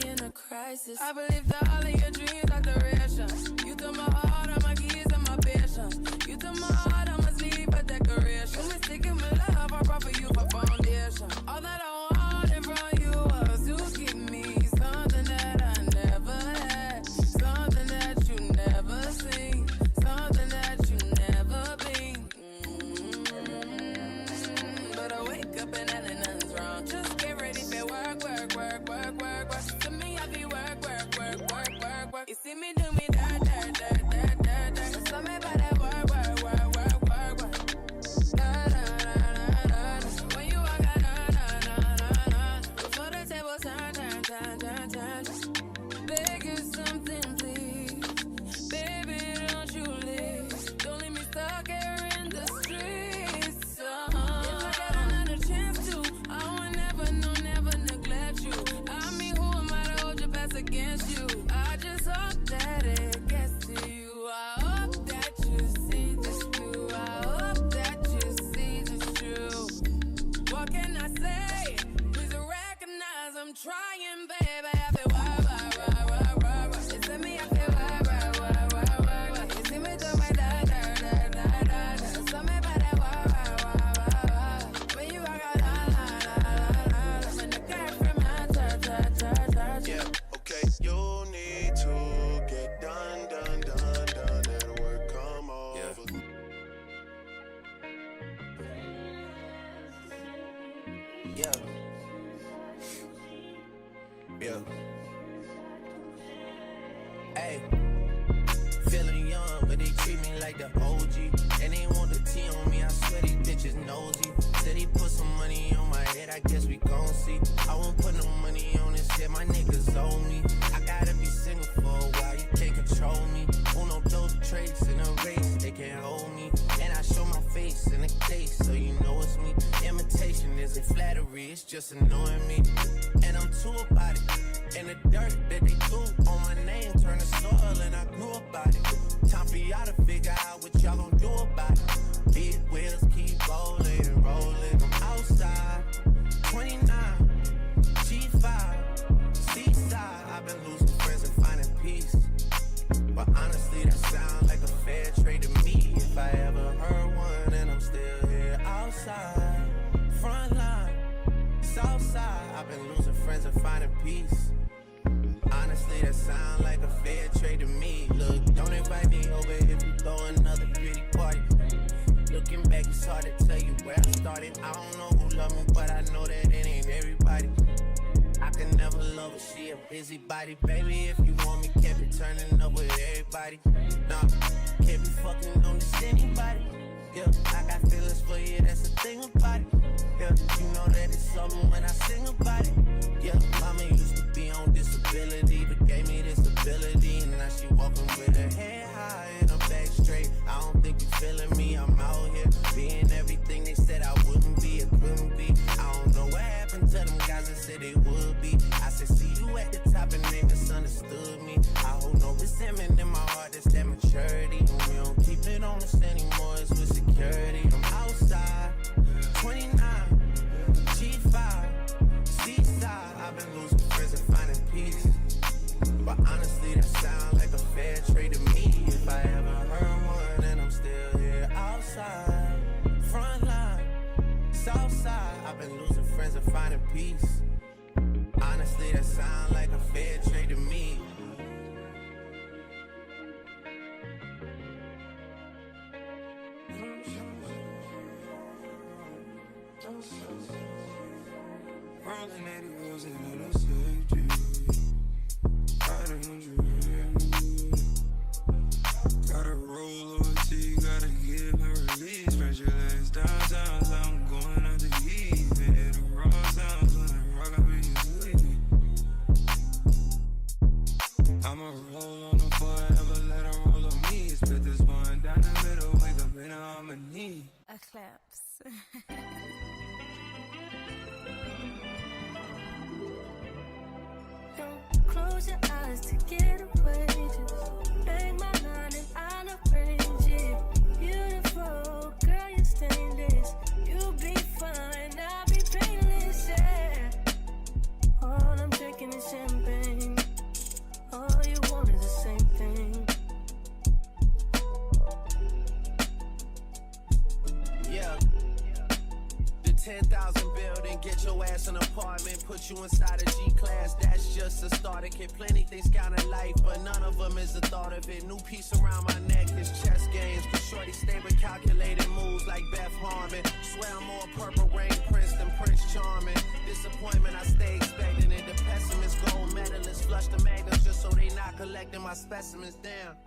in a crisis. I believe that all of your dreams are duration. You took my heart, all my keys, and my patience. You took my heart, I must leave a decoration. You mistaken my love, I brought for you for foundation. All that I wanted from you was to give me something that I never had, something that you never seen, something that you never been. But I wake up and nothing's wrong. Just get ready for work. To me, I be work. You see me do me dirt. So tell me about that work. When you walk out, before the table turn. Beg you something, please. Baby, don't you leave. Don't leave me stuck here in the streets. If I got another chance to, I would never neglect you. I mean, who am I to hold your past against you? I just hope that it gets to you. I hope that you see this through. I hope that you see this true. What can I say? Please recognize I'm trying, baby. I feel work. You see me, I feel work. You see me do my da. So me by that work. When you walk out, when the girlfriend my touch. Yeah, okay, you need to get done. Let work come over. Yeah. Hey, feeling young, but they treat me like the OG. And they want the T on me, I swear these bitches nosy. Said he put some money on my head, I guess we gon' see. I won't put no money on this shit, my niggas owe me. I gotta be single for a while, you can't control me. Uno, those traits in a race, they can't hold me. And I show my face in a case, so you know it's me. Imitation isn't flattery, it's just annoying me. And I'm too about it. And the dirt that they threw on my name turned to soil, and I grew about it. Time for y'all to figure out what y'all gon' do about it. Big wheels keep rolling. I'm outside, 29, G5, seaside. I've been losing friends and finding peace. But honestly, that sounds like a fair trade to me. If I ever heard one, and I'm still here outside, front line, south side. I've been losing friends and finding peace. Honestly, that sound like a fair trade to me. Look, don't invite me over if you throw another pretty party. Looking back, it's hard to tell you where I started. I don't know who loved me, but I know that it ain't everybody. I can never love her, she a busybody. Baby, if you want me, can't be turning up with everybody. Nah, can't be fucking on this anybody. Yeah, I got feelings for you, that's the thing about it. Yeah, you know that it's something when I sing about it. Yeah, mama used to be on disability, but gave me this ability. And now she walking with her head high and her back straight. I don't think you feeling me, I'm out here being everything they said I wouldn't be or couldn't be. I don't know what happened to them guys that said they would be. I said, see you at the top and they misunderstood me. I hold no resentment in my heart, that's that maturity. And we don't keep it on us anymore, it's with security. I'm outside, 29, G5, seaside. I've been losing friends and finding peace. But honestly, that sounds like a fair trade to me. If I ever heard one, and I'm still here outside, front line, south side. I've been losing friends and finding peace. Honestly, that sounds like a fair trade to me. Rolling 80 wheels and it'll save you. Riding you. Gotta roll OT, gotta give my release. Spread your legs downtown, so I'm going out to eat. Man, the raw sounds when I rock, I be sleepy. I'ma roll on the forever, let her roll on me. Split this one down the middle, wake up in a harmony. Eclipse. Don't close your eyes to get away. Just bang my line and I'll arrange it. Beautiful, girl, you're stainless. You'll be fine, I'll be painless, yeah. All I'm drinking is champagne. put you inside a G-class, that's just a starter kit. Plenty things count in life, but none of them is the thought of it. New piece around my neck is chess games. But shorty stay with calculated moves like Beth Harmon. Swear I'm more purple rain prince than Prince Charming. Disappointment I stay expecting it. The pessimist gold medalists flush the magnums just so they not collecting my specimens down.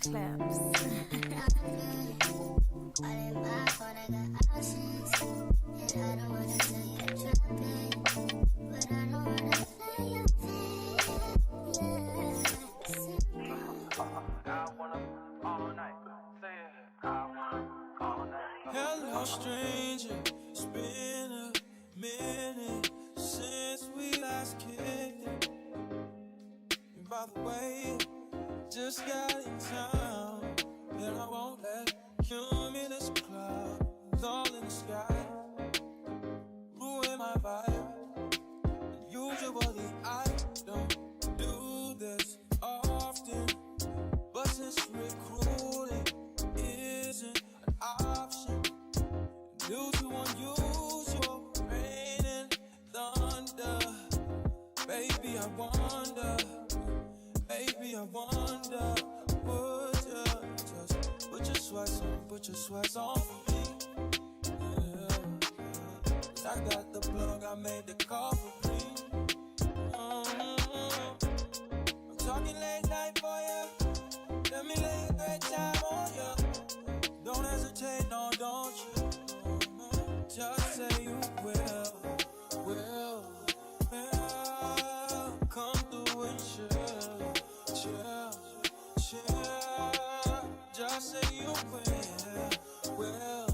Claps. Hello, stranger. It's been a minute since we last kicked it. And by the way, just got in town, and I won't let cumulus clouds all in the sky ruin my vibe. And usually I don't do this often, but since recruiting isn't an option, due to unusual rain and thunder, baby, I wonder, would you just put your sweats on for me? Yeah. I got the plug, I made the call for me. I'm talking late night for you. Let me lay a great time on you. Don't hesitate, no, don't you? Just say you will. Come through and chill. Just say you will.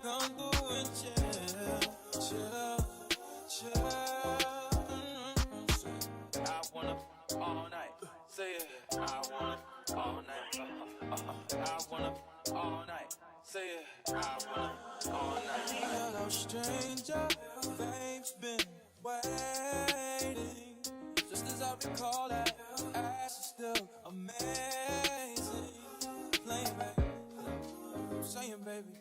Come through and chill. I wanna all night. Say it. I wanna all night. I wanna all night. Say it. I wanna all night. Hello, stranger. Babe's been waiting. Just as I recall that ass is still amazing. Playing, baby, saying, baby,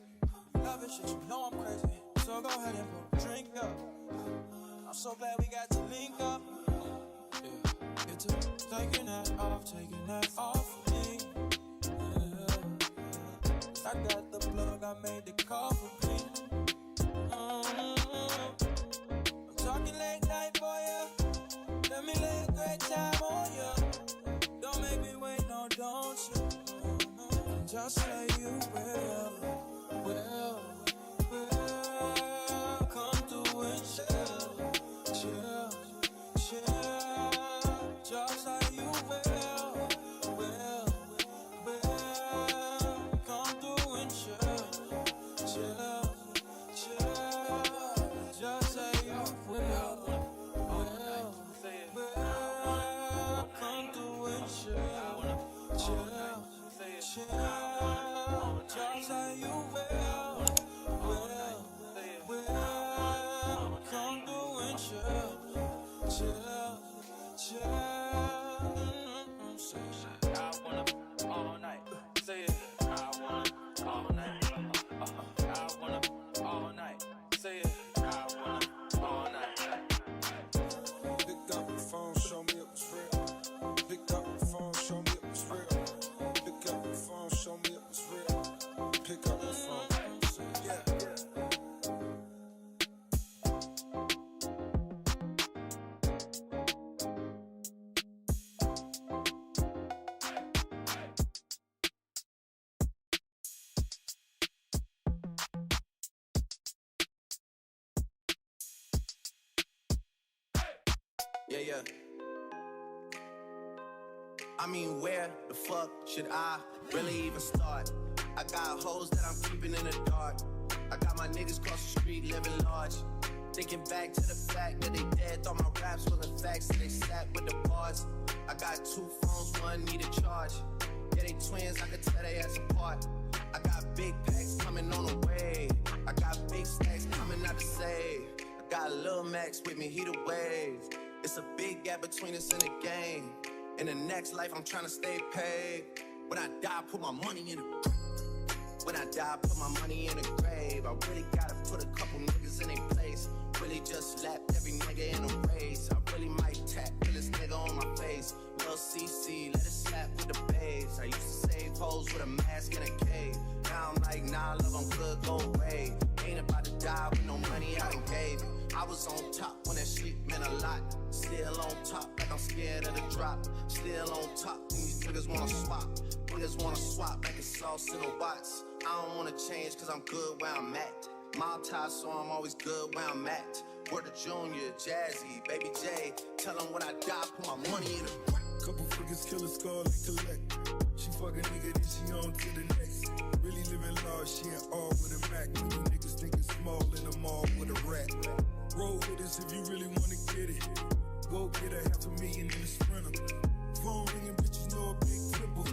love it, shit, you know I'm crazy. So go ahead and put a drink up. I'm so glad we got to link up. Yeah, it's taking that off of me. Yeah. I got the plug, I made the call for me. I'm talking late night for you. Let me lay a great time on you. Don't make me wait, no, don't you? Just say you will. Come through and chill. Just say you will. Come through and chill. Just say you will. Come through and chill. Just say you will. Come through and chill. I wanna all night. Say it. I wanna all night. I wanna all night. Say it. I wanna all night. Pick up the phone, show me it was real. Pick up the phone, show me it was real. Pick up the phone, show me it was real. Pick up the phone. Yeah. Yeah. I mean, where the fuck should I really even start? I got hoes that I'm keeping in the dark. I got my niggas across the street living large. Thinking back to the fact that they dead, thought my raps wasn't facts, so they sat with the bars. I got 2 phones, one need a charge. Yeah, they twins, I could tell they ass apart. I got big packs coming on the way. I got big stacks coming out to save. I got Lil Max with me, he the wave. It's a big gap between us in the game. In the next life, I'm trying to stay paid. When I die, put my money in the grave. When I die, put my money in the grave. I really gotta put a couple niggas in their place. Really just slapped every nigga in a race. I really might tap this nigga on my face. Lil CC, let it slap with the babes. I used to save hoes with a mask in a cave. Now I'm like, nah, love, I'm good, go away. Ain't about to die with no money I done gave it. I was on top when that shit meant a lot. Still on top, like I'm scared of the drop. Still on top, when these niggas wanna swap. Niggas wanna swap like it's sauce in a Watts. I don't wanna change cause I'm good where I'm at. Mob tie, so I'm always good where I'm at. Word to Junior, Jazzy, Baby J. Tell them when I die, put my money in the crack. Couple freakers kill a skull and collect. She fuck a nigga, then she on to the next. Really living large, she ain't all with a Mac. When you niggas think it's small in the mall with a rat. Roll with us if you really wanna get it. Go get a $500,000 in a Sprinter. Phone ringing, bitches know a big triple.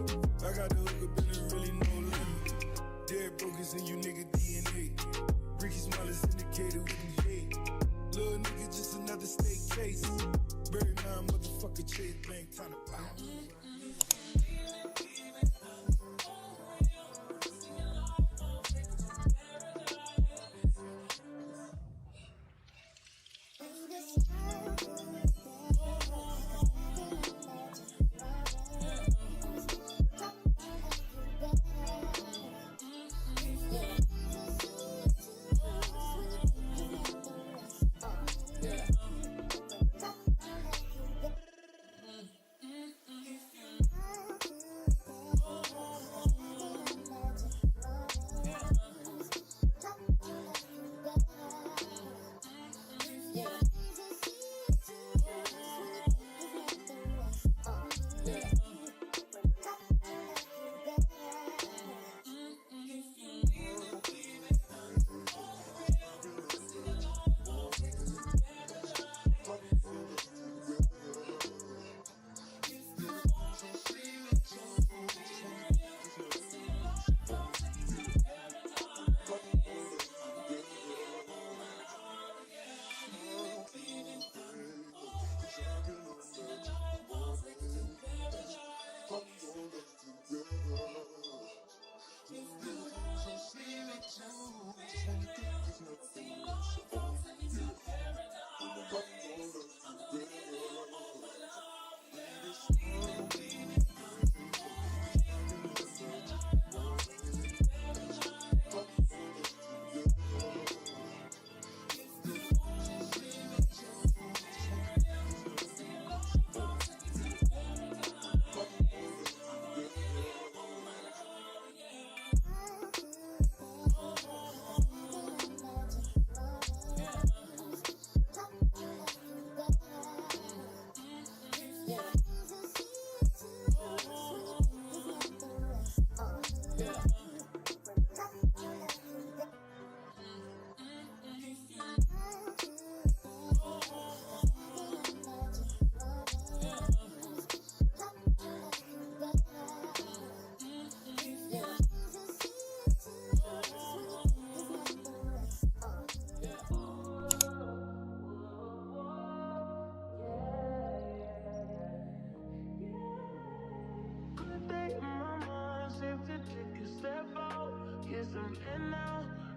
I got the hook up and there really no limit. Dead brokers in you nigga DNA. Ricky Smile is indicated with his head. Little nigga just another state case. Bury my motherfucker Chase Bank, time to pop.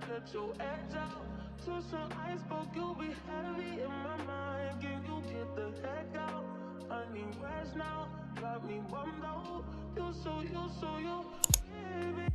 Cut your edge out to some iceberg, you'll be heavy in my mind. Can you get the heck out? I need rest now, got me bummed out. You so, baby,